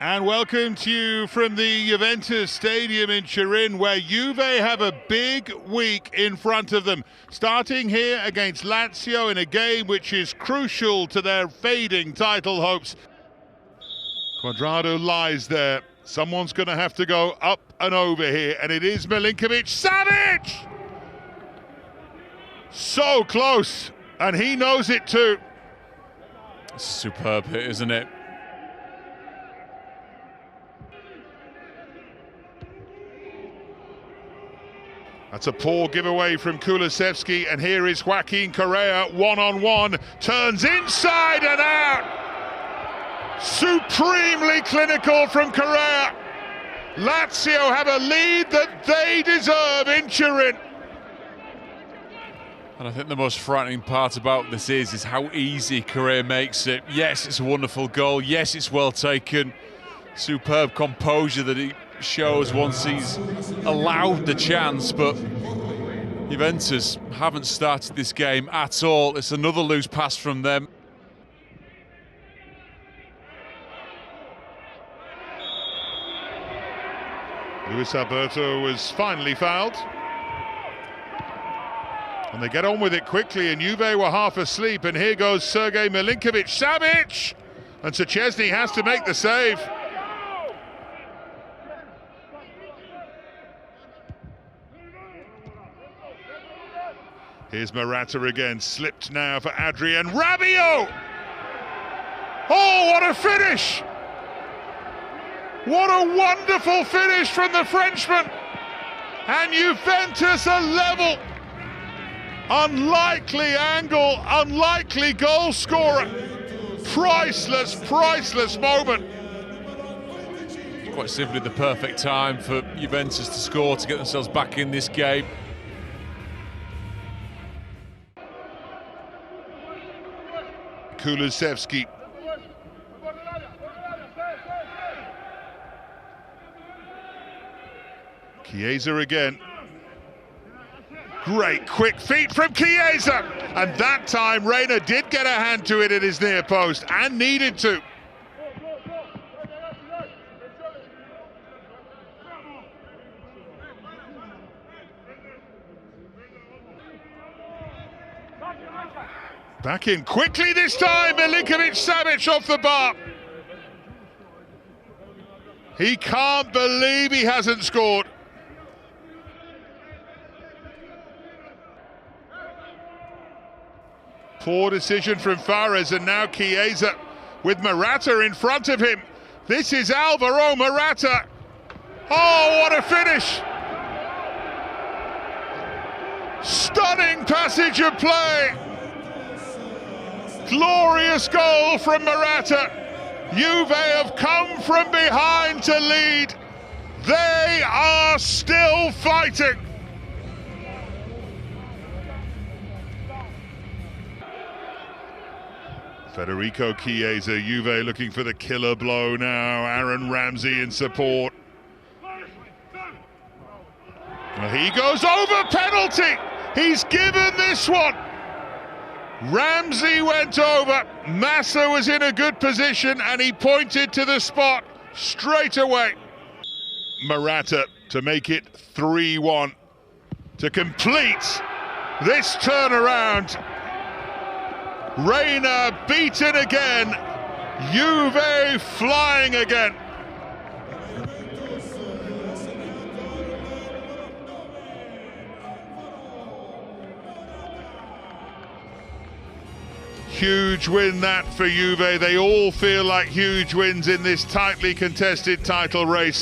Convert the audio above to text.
And welcome to you from the Juventus Stadium in Turin, where Juve have a big week in front of them. Starting here against Lazio in a game which is crucial to their fading title hopes. Cuadrado lies there. Someone's going to have to go up and over here, and it is Milinkovic-Savic! So close, and he knows it too. Superb hit, isn't it? That's a poor giveaway from Kulusevski, and here is Joaquin Correa one-on-one, turns inside and out. Supremely clinical from Correa. Lazio have a lead that they deserve in Turin. And I think the most frightening part about this is how easy Correa makes it. Yes, it's a wonderful goal. Yes, it's well taken. Superb composure that he shows once he's allowed the chance, but Juventus haven't started this game at all. It's another loose pass from them. Luis Alberto was finally fouled. And they get on with it quickly, and Juve were half asleep, and here goes Sergej Milinkovic-Savic! And Szczesny has to make the save. Here's Morata again, slipped now for Adrian Rabiot! Oh, what a finish! What a wonderful finish from the Frenchman! And Juventus are level. Unlikely angle, unlikely goal scorer. Priceless, priceless moment. Quite simply the perfect time for Juventus to score to get themselves back in this game. Kulusevski. Chiesa again. Great quick feet from Chiesa, and that time Reina did get a hand to it at his near post and needed to. Back in quickly this time, Milinkovic-Savic off the bar. He can't believe he hasn't scored. Poor decision from Fares, and now Chiesa with Morata in front of him. This is Alvaro Morata. Oh, what a finish! Stunning passage of play. Glorious goal from Morata. Juve have come from behind to lead. They are still fighting. Federico Chiesa, Juve looking for the killer blow now. Aaron Ramsey in support. Well, he goes over, penalty. He's given this one. Ramsey went over. Massa was in a good position and he pointed to the spot straight away. Morata to make it 3-1 to complete this turnaround. Reina beaten again, Juve flying again. Huge win that for Juve. They all feel like huge wins in this tightly contested title race.